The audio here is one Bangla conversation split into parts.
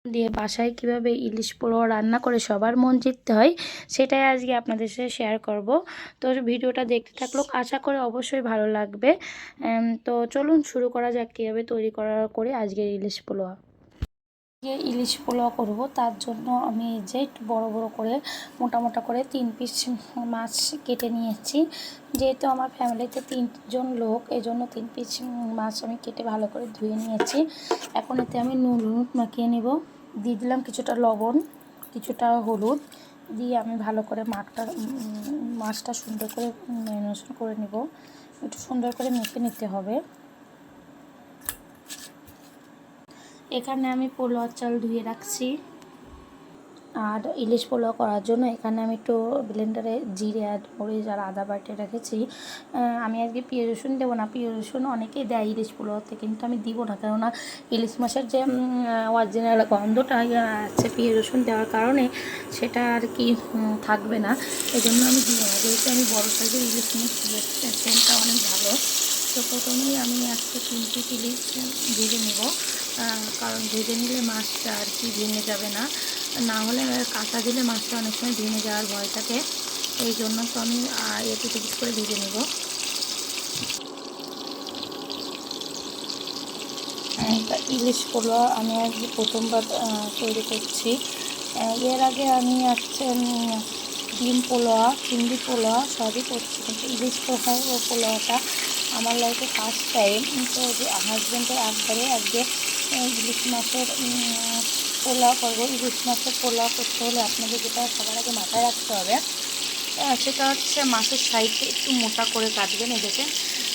দিয়ে বাসায় কিভাবে ইলিশ পোলাও রান্না করে সবার মন জিততে হয় সেটাই আজকে আপনাদের সাথে শেয়ার করব। তো ভিডিওটা দেখতে থাকলো, আশা করে অবশ্যই ভালো লাগবে। তো চলুন শুরু করা যাক কীভাবে তৈরি করে আজকের ইলিশ পোলাও। ইলিশ পোলাও করব, তার জন্য আমি যে একটু বড় বড় করে মোটা মোটা করে 3 পিস মাছ কেটে নিয়েছি। যেহেতু আমার ফ্যামিলিতে 3 জন লোক, এই জন্য 3 পিস মাছ আমি কেটে ভালো করে ধুয়ে নিয়েছি। এখন এতে আমি নুন মাখিয়ে নেব। দিয়ে দিলাম কিছুটা লবণ, কিছুটা হলুদ দিয়ে আমি ভালো করে মাছটা সুন্দর করে ম্যারিনেশন করে নেব। একটু সুন্দর করে মেখে নিতে হবে। এখানে আমি পোলাওর চাল ধুয়ে রাখছি। আর ইলিশ পোলাও করার জন্য এখানে আমি একটু ব্লেন্ডারে জিরে আর মরিচ আর আদা বাটে রেখেছি। আমি আজকে পেঁয়াজ রসুন দেবো না, পেঁয়াজ রসুন অনেকেই দেয় ইলিশ পোলাওতে, কিন্তু আমি দিব না, কেননা ইলিশ মাছের যে অরিজিনাল গন্ধটা আছে পেঁয়াজ রসুন দেওয়ার কারণে সেটা আর কি থাকবে না, এই জন্য আমি দিব না। যেহেতু আমি বড়ো সাইজের ইলিশ মাছ, সেন্টটা অনেক ভালো। তো প্রথমেই আমি আজকে 3 পিস ইলিশ ভেজে নেব, কারণ ভেজে নিলে মাছটা আর কি ভেঙে যাবে না, না হলে কাঁচা দিলে মাছটা অনেক সময় ভেঙে যাওয়ার ভয় থাকে। এই জন্য তো আমি একটু টিকিট করে ভেজে নেব। ইলিশ পোলাও আমি আজকে প্রথমবার তৈরি করছি। এর আগে আমি ডিম পোলাও, চিংড়ি পোলাও সবই করছি, কিন্তু ইলিশ পোলাওটা আমার লাইফে ফার্স্ট টাইম। তো যে হাজব্যান্ডের একবারে আজকে ইলিশ মাছের পোলাও করবো। ইলিশ মাছের পোলাও করতে হলে আপনাদের যেটা সবার আগে মাথায় রাখতে হবে সেটা হচ্ছে মাছের সাইডে একটু মোটা করে কাটবেন। এই দেখেন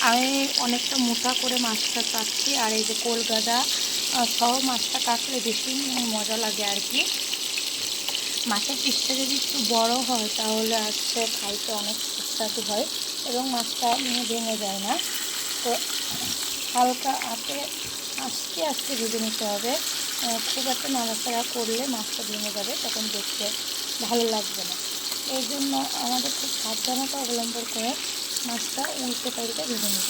আমি অনেকটা মোটা করে মাছটা কাটছি, আর এই যে কলগাদা সহ মাছটা কাটলে বেশি মজা লাগে আর কি। মাছের পিসটা যদি একটু বড় হয় তাহলে খাইতে অনেক সুস্বাদু হয় এবং মাছটা ভেঙে যায় না। তো হালকা আঁচে আস্তে আস্তে ভেজে নিতে হবে। খুব একটা নাড়াচাড়া করলে মাছটা ভেঙে যাবে, তখন দেখতে ভালো লাগবে না। এই জন্য আমাদের খুব সাবধানতা অবলম্বন করে মাছটা উল্টে পাল্টে ভেজে নেব।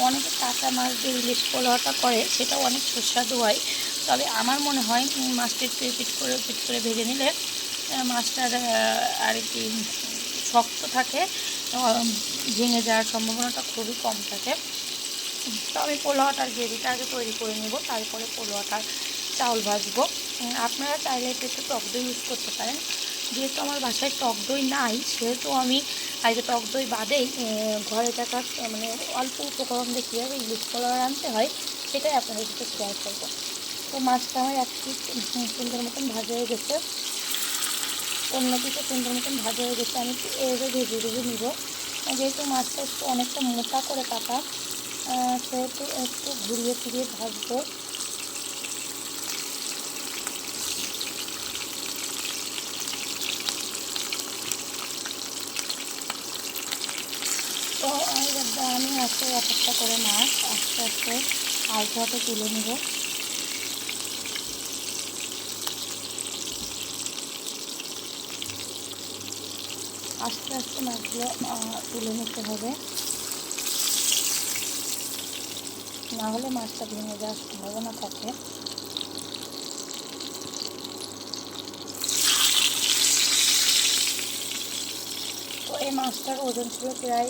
অনেকে কাঁচা মাছ দিয়ে ইলিশ পোলাওটা করে, সেটাও অনেক সুস্বাদু হয়, তবে আমার মনে হয় মাছটা একটু পিট করে ভেজে নিলে মাছটার আর কি শক্ত থাকে, ভেঙে যাওয়ার সম্ভাবনাটা খুবই কম থাকে। তো আমি পোলাওটার গ্রেভিটা আগে তৈরি করে নেব, তারপরে পোলাওটার চাউল ভাজবো। আপনারা চাইলে একটু টক দই ইউজ করতে পারেন। যেহেতু আমার বাসায় টক দই নাই, সেহেতু আমি আজকে টক দই বাদেই ঘরে থাকা মানে অল্প উপকরণ দিয়ে কীভাবে ইলিশ পোলাও রাঁধতে হয় সেটাই আপনাদের সাথে শেয়ার করবো। তো মাছটা আমার এক পিস সুন্দর মতন ভাজা হয়ে গেছে, অন্য পিসে সুন্দর মতন ভাজা হয়ে গেছে। আমি এইভাবে ভেজে নিব। যেহেতু মাছটা একটু অনেকটা মোটা করে কাটা, সেহেতু একটু ঘুরিয়ে ফিরিয়ে ভাজবো। তো আমি এক একটা করে মাছ আস্তে আস্তে হালকা হাতে তুলে নেব। আস্তে আস্তে মাছগুলো তুলে নিতে হবে, না হলে মাছটা ভেঙে যাওয়ার সম্ভাবনা থাকে। তো এই মাছটার ওজন ছিল প্রায়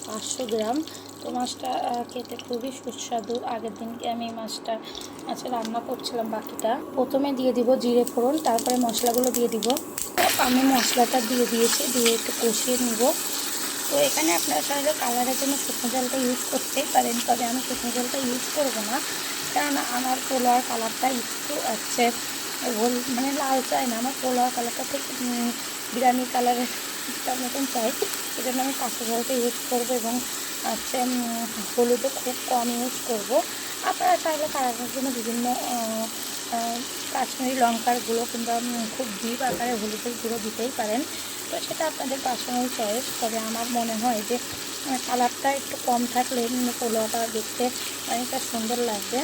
500 গ্রাম। তো মাছটা খেতে খুবই সুস্বাদু। আগের দিনকে আমি মাছটা রান্না করছিলাম। বাকিটা প্রথমে দিয়ে দিব জিরে ফোড়ন, তারপরে মশলাগুলো দিয়ে দিব। আমি মশলাটা দিয়ে দিয়েছি, দিয়ে একটু কষিয়ে নিব। তো এখানে আপনারা চাইলে কালারের জন্য শুকনো জলটা ইউজ করতেই পারেন, তবে আমি শুকনো জলটা ইউজ করব না, কেননা আমার পোলাওয়ার কালারটা একটু মানে লাল চাই না, আমার পোলাওয়ার কালারটা ঠিক বিরিয়ানি কালারের মতন চাই। এই জন্য আমি কাঁচা জলটা ইউজ করবো এবং হলুদও খুব কম ইউজ করব। আপনারা চাইলে কালারের জন্য বিভিন্ন কাশ্মীরি লঙ্কার গুঁড়ো কিংবা খুব ডিপ আকারে হলুদের গুঁড়ো দিতেই পারেন। তো সেটা আপনাদের পার্সোনাল চয়েস, তবে আমার মনে হয় যে কালারটা একটু কম থাকলে পোলাওটা দেখতে অনেকটা সুন্দর লাগবে।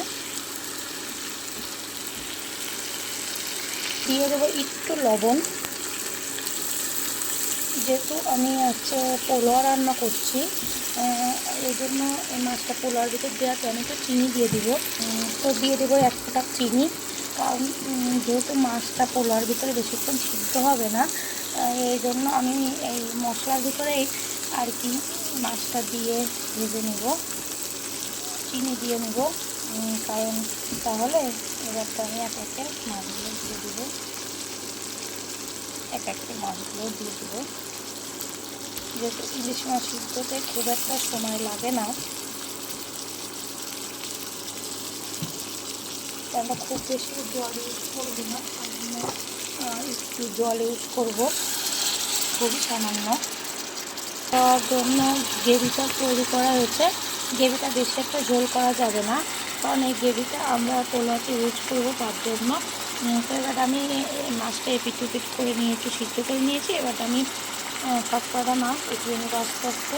দিয়ে দেবো একটু লবণ। যেহেতু আমি পোলাও রান্না করছি, এই জন্য এই মাছটা পোলাওর ভিতর দেওয়াতে আমি একটু চিনি দিয়ে দিব। তো দিয়ে দেবো 1 ফোঁটা চিনি। কারণ যেহেতু মাছটা পোলাওর ভিতরে বেশিক্ষণ সিদ্ধ হবে না, এই জন্য আমি এই মশলার ভিতরেই আর কি মাছটা দিয়ে ভেজে নেব, চিনি দিয়ে নেব। কারণ তাহলে এবার তো আমি এক একে মাছগুলো দিয়ে দেবো, এক একে মাছগুলো দিয়ে দেবো। যেহেতু ইলিশ মাছ সিদ্ধতে খুব একটা সময় লাগে না, আমরা খুব বেশি জল ইউজ করবো না, একটু জল ইউজ করবো, খুবই সামান্য। তার জন্য গ্রেভিটা তৈরি করা হয়েছে। গ্রেভিটা বেশি একটা ঝোল করা যাবে না, কারণ এই গ্রেভিটা আমরা পোলাওতে ইউজ করবো, তার জন্য। তো এবার আমি মাছটা এপিট উপিট করে নিয়ে একটু সিদ্ধ করে নিয়েছি। এবার আমি সব কটা মাছ একটু আস্তে আস্তে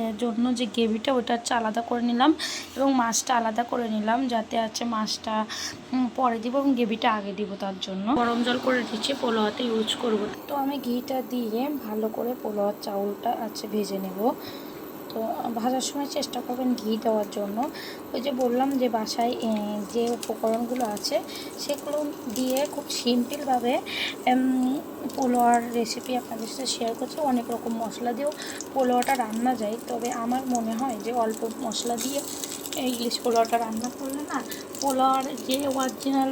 এর জন্য যে গ্রেভিটা ওটা হচ্ছে আলাদা করে নিলাম, এবং মাছটা আলাদা করে নিলাম, যাতে আছে মাছটা পরে দিব এবং গ্রেভিটা আগে দিব। তার জন্য গরম জল করে দিচ্ছি, পোলাওতে ইউজ করব। তো আমি ঘিটা দিয়ে ভালো করে পোলাওয়ার চাউলটা আছে ভেজে নেব। তো ভাজার সময় চেষ্টা করবেন ঘি দেওয়ার জন্য। ওই যে বললাম যে বাসায় যে উপকরণগুলো আছে সেগুলো দিয়ে খুব সিম্পলভাবে পোলাওয়ার রেসিপি আপনাদের সাথে শেয়ার করছি। অনেক রকম মশলা দিয়েও পোলাওটা রান্না যায়, তবে আমার মনে হয় যে অল্প মশলা দিয়ে ইলিশ পোলাওটা রান্না করলে না, পোলাওয়ার যে অরিজিনাল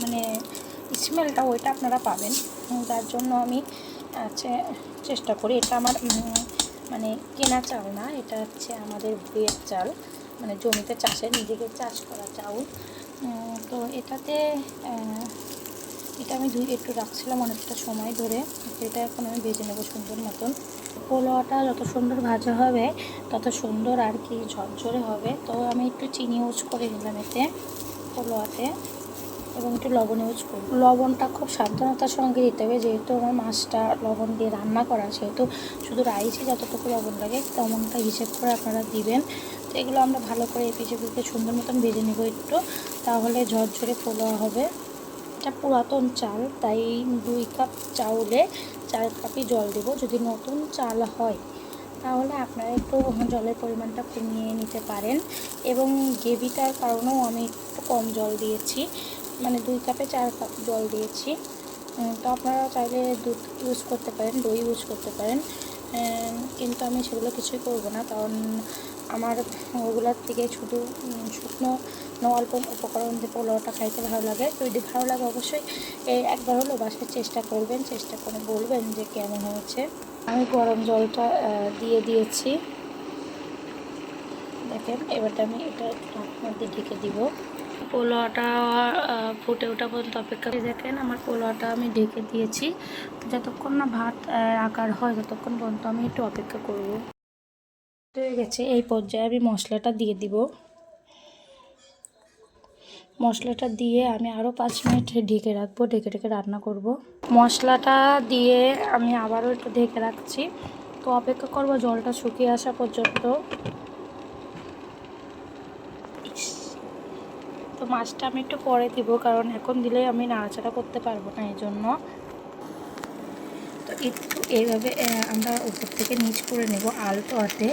মানে স্মেলটা ওইটা আপনারা পাবেন। তার জন্য আমি চেষ্টা করি। এটা আমার মানে কেনা চাল না, এটা হচ্ছে আমাদের ভুঁইয়ের চাল, মানে জমিতে চাষের নিজেকে চাষ করা চাউল। তো এটা আমি একটু রাখছিলাম অনেকটা সময় ধরে। এটা এখন আমি ভেজে নেবো সুন্দর মতন। পোলাওটা যত সুন্দর ভাজা হবে তত সুন্দর আর কি ঝরঝরে হবে। তো আমি একটু চিনি ইউজ করে নিলাম এতে পোলাওতে, এবং একটু লবণ ইউজ করব। লবণটা খুব সাবধানতার সঙ্গে দিতে হবে, যেহেতু আমার মাছটা লবণ দিয়ে রান্না করা, সেহেতু শুধু রাইসে যতটুকু লবণ লাগে তেমনটা হিসেব করে আপনারা দিবেন। তো এগুলো আমরা ভালো করে এপিঠে সুন্দর মতন ভেজে নেব একটু, তাহলে ঝরঝরে পোলাও হবে। এটা পুরাতন চাল, তাই 2 কাপ চাউলে 4 কাপই জল দেব। যদি নতুন চাল হয় তাহলে আপনারা একটু জলের পরিমাণটা কমিয়ে নিতে পারেন, এবং গ্রেভিটার কারণেও আমি একটু কম জল দিয়েছি, মানে 2 কাপে 4 কাপ জল দিয়েছি। তো আপনারা চাইলে দুধ ইউজ করতে পারেন, দই ইউজ করতে পারেন, কিন্তু আমি সেগুলো কিছুই করব না, কারণ আমার ওগুলোর থেকে শুধু শুকনো অল্প উপকরণ দিয়ে পোলাওটা খাইতে ভালো লাগে। তো যদি ভালো লাগে অবশ্যই একবার হলেও বাসায় চেষ্টা করবেন, চেষ্টা করে বলবেন যে কেমন হয়েছে। আমি গরম জলটা দিয়ে দিয়েছি, দেখেন। এবার আমি এটা ঢাকনা দিয়ে ঢেকে দিব। পোলাওটা ফুটে ওঠা পর্যন্ত অপেক্ষা করে। দেখেন আমার পোলাওটা আমি ঢেকে দিয়েছি, যতক্ষণ না ভাত আকার হয় ততক্ষণ পর্যন্ত আমি একটু অপেক্ষা করব। হয়ে গেছে, এই পর্যায়ে আমি মশলাটা দিয়ে দিব। মশলাটা দিয়ে আমি আরও 5 মিনিট ঢেকে রাখবো, ঢেকে রান্না করব। মশলাটা দিয়ে আমি আবারও একটু ঢেকে রাখছি। তো অপেক্ষা করব জলটা শুকিয়ে আসা পর্যন্ত। তো মাছটা আমি একটু পরে দিব, কারণ এখন দিলে আমি নাড়াচাড়া করতে পারবো না, এই জন্য। তো একটু এইভাবে আমরা উপর থেকে নিচ করে নেব আলতো হাতে,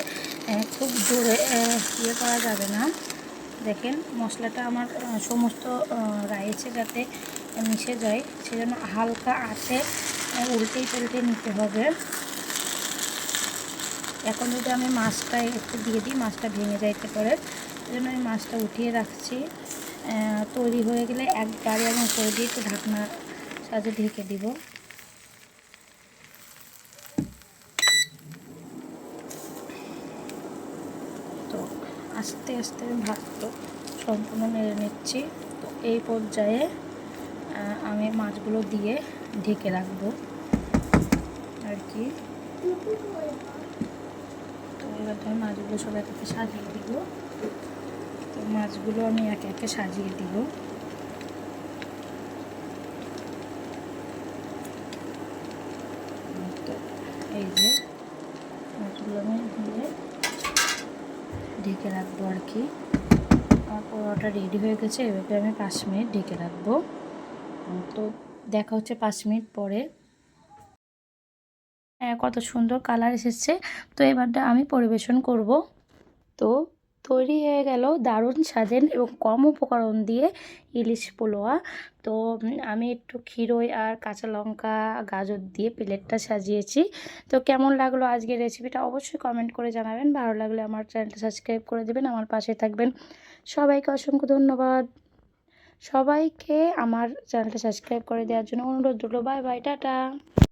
খুব জোরে ইয়ে করা যাবে না। দেখেন মশলাটা আমার সমস্ত রাইসে যাতে মিশে যায়, সেজন্য হালকা আঁচে উল্টে নিতে হবে। এখন যদি আমি মাছটা একটু দিয়ে দিই, মাছটা ভেঙে যাইতে পারে, সেজন্য আমি মাছটা উঠিয়ে রাখছি। তৈরি হয়ে গেলে একবারে আমি উপরে দিয়ে একটু ঢাকনা সাথে ঢেকে দিব। তো আস্তে আস্তে ভাতটা সম্পূর্ণ নেড়ে নিচ্ছি। তো এই পর্যায়ে আমি মাছগুলো দিয়ে ঢেকে রাখবো আর কি। তো এবার আমি মাছগুলো সব এক একে সাজিয়ে দিব। তো মাছগুলো আমি এক একে সাজিয়ে দিব। তো এই যে মাছগুলো আমি দিয়ে ঢেকে রাখবো আর কি। আমার পোলাওটা রেডি হয়ে গেছে, এভাবে আমি 5 মিনিট ঢেকে রাখবো। তো দেখা হচ্ছে 5 মিনিট পরে। কত সুন্দর কালার এসেছে। তো এবারটা আমি পরিবেশন করব। তো তৈরি হয়ে গেল দারুণ স্বাদের এবং কম উপকরণ দিয়ে ইলিশ পোলোয়া। তো আমি একটু ক্ষীরই আর কাঁচা লঙ্কা গাজর দিয়ে প্লেটটা সাজিয়েছি। তো কেমন লাগলো আজকের রেসিপিটা অবশ্যই কমেন্ট করে জানাবেন। ভালো লাগলে আমার চ্যানেলটা সাবস্ক্রাইব করে দেবেন, আমার পাশে থাকবেন। সবাইকে অসংখ্য ধন্যবাদ। সবাইকে আমার চ্যানেলটা সাবস্ক্রাইব করে দেওয়ার জন্য অনুরোধ রইল। Bye bye, tata.